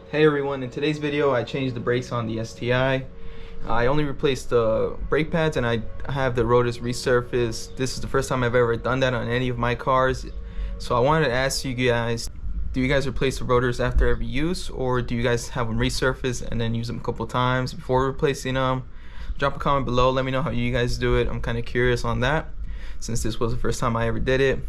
Hey everyone, in today's video I changed the brakes on the STI. I only replaced the brake pads and I have the rotors resurfaced. This is the first time I've ever done that on any of my cars. So I wanted to ask you guys, do you guys replace the rotors after every use, or do you guys have them resurfaced and then use them a couple times before replacing them? Drop a comment below, let me know how you guys do it. I'm kind of curious on that since this was the first time I ever did it.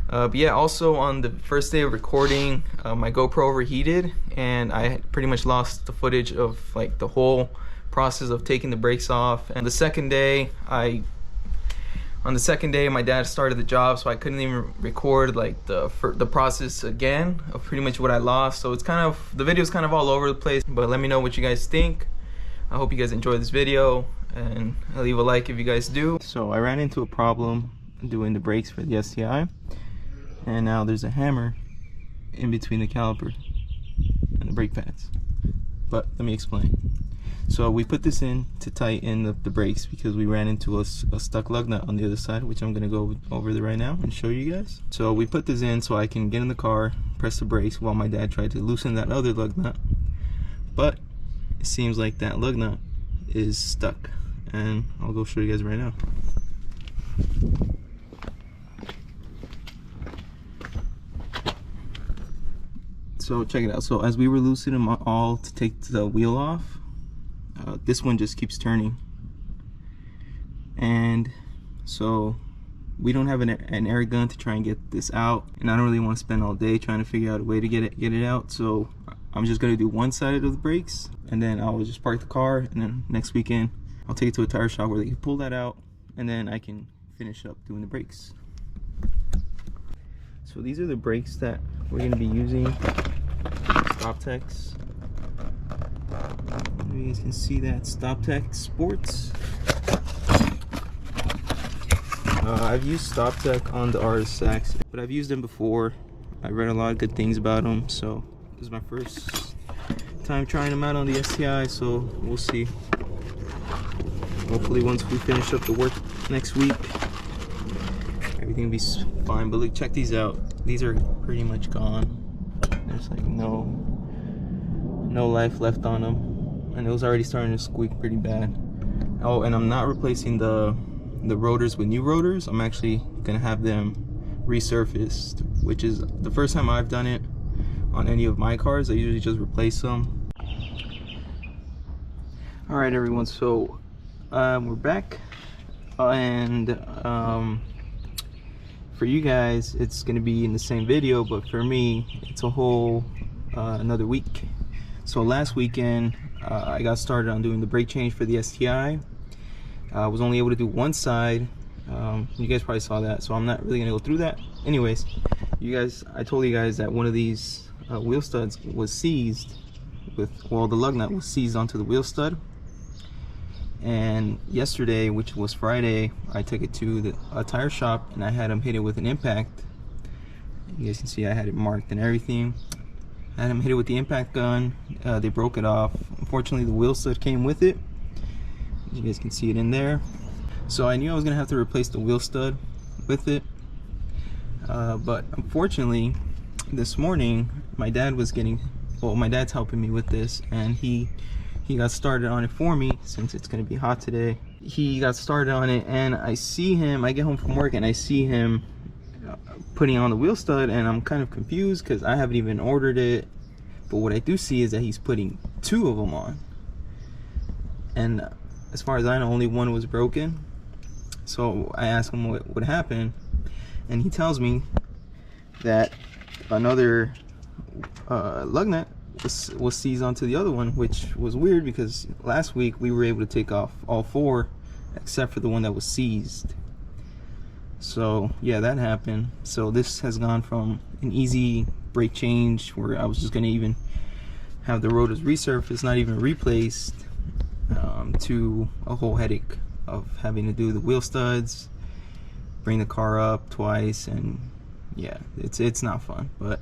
But yeah, also on the first day of recording, my GoPro overheated and I pretty much lost the footage of like the whole process of taking the brakes off. And the second day, my dad started the job, so I couldn't even record like the process again of pretty much what I lost. So it's kind of, the video is kind of all over the place, but let me know what you guys think. I hope you guys enjoyed this video and leave a like if you guys do. So I ran into a problem doing the brakes for the STI. And now there's a hammer in between the caliper and the brake pads. But let me explain. So we put this in to tighten the brakes because we ran into a stuck lug nut on the other side, which I'm going to go over there right now and show you guys. So we put this in so I can get in the car, press the brakes while my dad tried to loosen that other lug nut. But it seems like that lug nut is stuck. And I'll go show you guys right now. So check it out. So as we were loosening them all to take the wheel off, this one just keeps turning. And so we don't have an air gun to try and get this out, and I don't really want to spend all day trying to figure out a way to get it out. So I'm just gonna do one side of the brakes, and then I'll just park the car, and then next weekend I'll take it to a tire shop where they can pull that out, and then I can finish up doing the brakes. So these are the brakes that we're going to be using. StopTech. You guys can see that StopTech Sports. I've used StopTech on the RSX, but I've used them before. I read a lot of good things about them, so this is my first time trying them out on the STI, so we'll see. Hopefully once we finish up the work next week, everything will be fine. But look, check these out. These are pretty much gone. There's like no life left on them, and it was already starting to squeak pretty bad. Oh, and I'm not replacing the rotors with new rotors. I'm actually gonna have them resurfaced, which is the first time I've done it on any of my cars. I usually just replace them. All right, everyone. So we're back, and for you guys it's going to be in the same video, but for me it's a whole another week. So last weekend I got started on doing the brake change for the STI. I was only able to do one side. You guys probably saw that, so I'm not really going to go through that. Anyways, you guys, I told you guys that one of these wheel studs was seized with, well, the lug nut was seized onto the wheel stud. And yesterday, which was Friday, I took it to a tire shop and I had them hit it with an impact. You guys can see I had it marked and everything. I had them hit it with the impact gun. They broke it off. Unfortunately, the wheel stud came with it. You guys can see it in there. So I knew I was gonna have to replace the wheel stud with it. But unfortunately, this morning, my dad's helping me with this, and he got started on it for me since it's gonna be hot today. He got started on it, and I get home from work and I see him putting on the wheel stud, and I'm kind of confused because I haven't even ordered it. But what I do see is that he's putting two of them on, and as far as I know, only one was broken. So I asked him what happened, and he tells me that another lug nut was seized onto the other one, which was weird because last week we were able to take off all four except for the one that was seized. So yeah, that happened. So this has gone from an easy brake change where I was just gonna even have the rotors resurfaced, not even replaced, to a whole headache of having to do the wheel studs, bring the car up twice, and yeah, it's not fun. But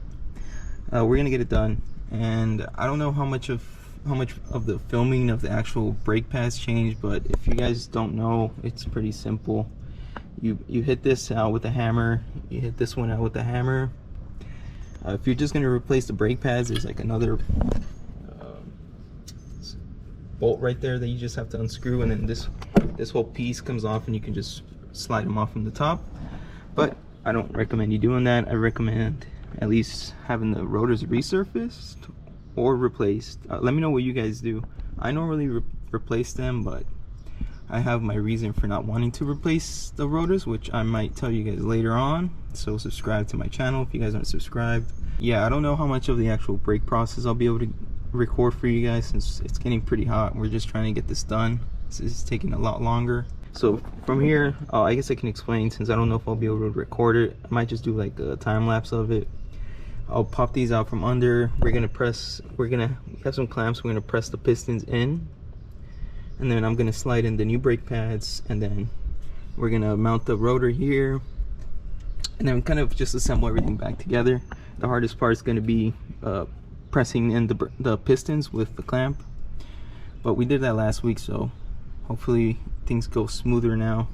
we're gonna get it done. And I don't know how much of the filming of the actual brake pads changed, but if you guys don't know, it's pretty simple. You hit this out with a hammer, you hit this one out with a hammer, If you're just going to replace the brake pads, there's like another bolt right there that you just have to unscrew, and then this whole piece comes off and you can just slide them off from the top. But I don't recommend you doing that. I recommend at least having the rotors resurfaced or replaced. Let me know what you guys do. I normally replace them, but I have my reason for not wanting to replace the rotors, which I might tell you guys later on. So subscribe to my channel if you guys aren't subscribed. Yeah, I don't know how much of the actual brake process I'll be able to record for you guys, since it's getting pretty hot. We're just trying to get this done. This is taking a lot longer. So from here, I guess I can explain, since I don't know if I'll be able to record it. I might just do like a time lapse of it. I'll pop these out from under. We have some clamps. We're gonna press the pistons in, and then I'm gonna slide in the new brake pads, and then we're gonna mount the rotor here, and then kind of just assemble everything back together. The hardest part is gonna be pressing in the pistons with the clamp, but we did that last week, so hopefully things go smoother now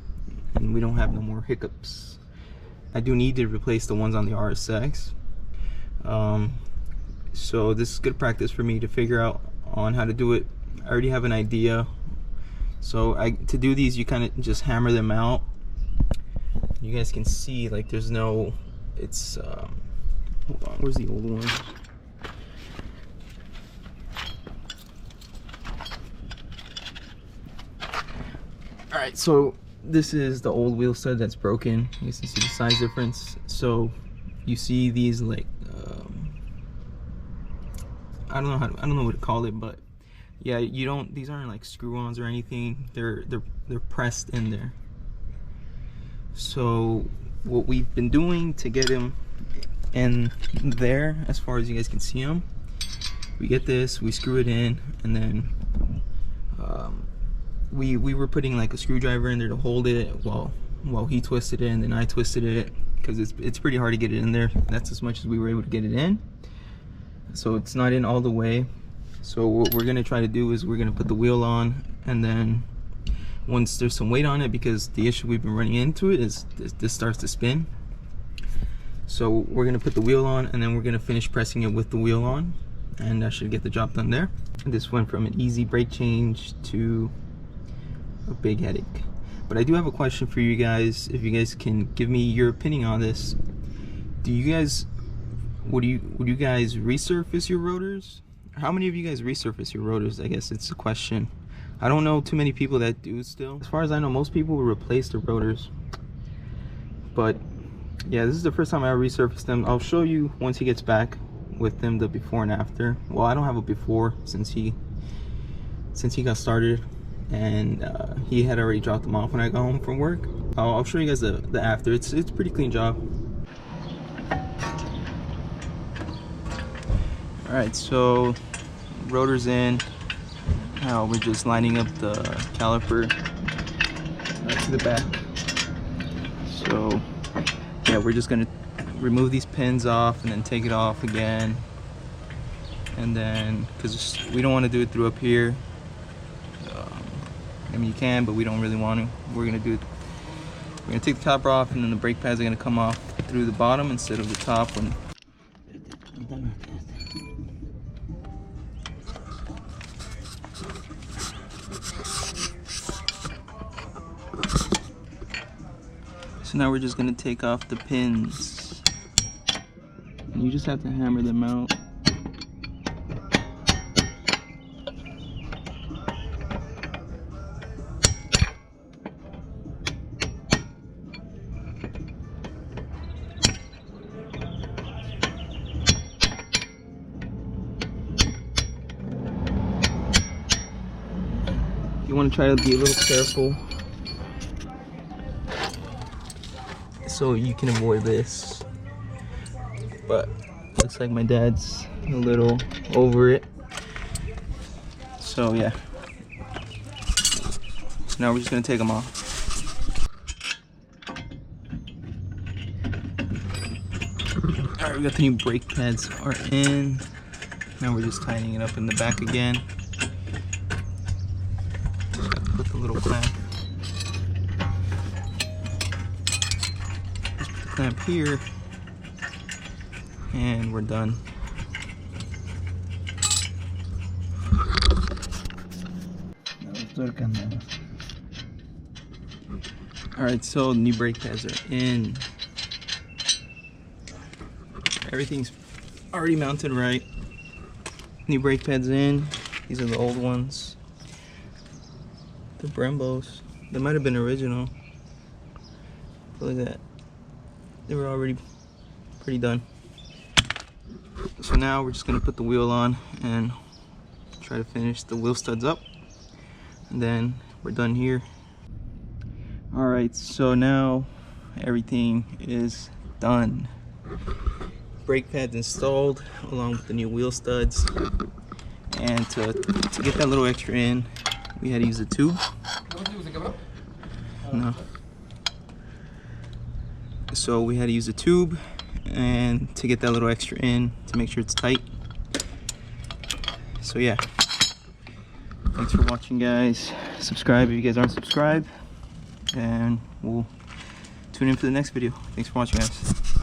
and we don't have no more hiccups. I do need to replace the ones on the RSX, so this is good practice for me to figure out on how to do it. I already have an idea. So to do these, you kind of just hammer them out. You guys can see, like, there's no, it's hold on, where's the old one? Alright, so this is the old wheel stud that's broken. You can see the size difference. So you see these, like, I don't know what to call it, but yeah, these aren't like screw-ons or anything. They're pressed in there. So what we've been doing to get them in there, as far as you guys can see them, we get this, we screw it in, and then we were putting like a screwdriver in there to hold it while he twisted it, and then I twisted it, because it's pretty hard to get it in there. That's as much as we were able to get it in, so it's not in all the way. So what we're gonna try to do is we're gonna put the wheel on, and then once there's some weight on it, because the issue we've been running into it is this starts to spin. So we're gonna put the wheel on, and then we're gonna finish pressing it with the wheel on, and that should get the job done there. This went from an easy brake change to a big headache. But I do have a question for you guys, if you guys can give me your opinion on this. Would you guys resurface your rotors? How many of you guys resurface your rotors? I guess it's a question. I don't know too many people that do still. As far as I know, most people will replace the rotors. But yeah, this is the first time I resurfaced them. I'll show you once he gets back with them, the before and after. Well, I don't have a before since he got started, and he had already dropped them off when I got home from work. I'll show you guys the after. It's a pretty clean job. All right, so rotor's in. Now we're just lining up the caliper to the back. So yeah, we're just gonna remove these pins off and then take it off again, and then because we don't want to do it through up here. I mean, you can, but we don't really want to. We're gonna take the caliper off, and then the brake pads are gonna come off through the bottom instead of the top. So now we're just gonna take off the pins, and you just have to hammer them out. You want to try to be a little careful so you can avoid this, but looks like my dad's a little over it. So yeah, so now we're just gonna take them off. All right, we got the new brake pads are in. Now we're just tightening it up in the back again. Just got to put the little clamp. Just put the clamp here, and we're done. Alright, so the new brake pads are in. Everything's already mounted right. New brake pads in. These are the old ones. The Brembos. They might have been original. Look at that. They were already pretty done. So now we're just gonna put the wheel on and try to finish the wheel studs up. And then we're done here. Alright, so now everything is done. Brake pads installed along with the new wheel studs. And to get that little extra in, we had to use a tube. No. So we had to use a tube and to get that little extra in to make sure it's tight. So yeah. Thanks for watching, guys. Subscribe if you guys aren't subscribed. And we'll tune in for the next video. Thanks for watching, guys.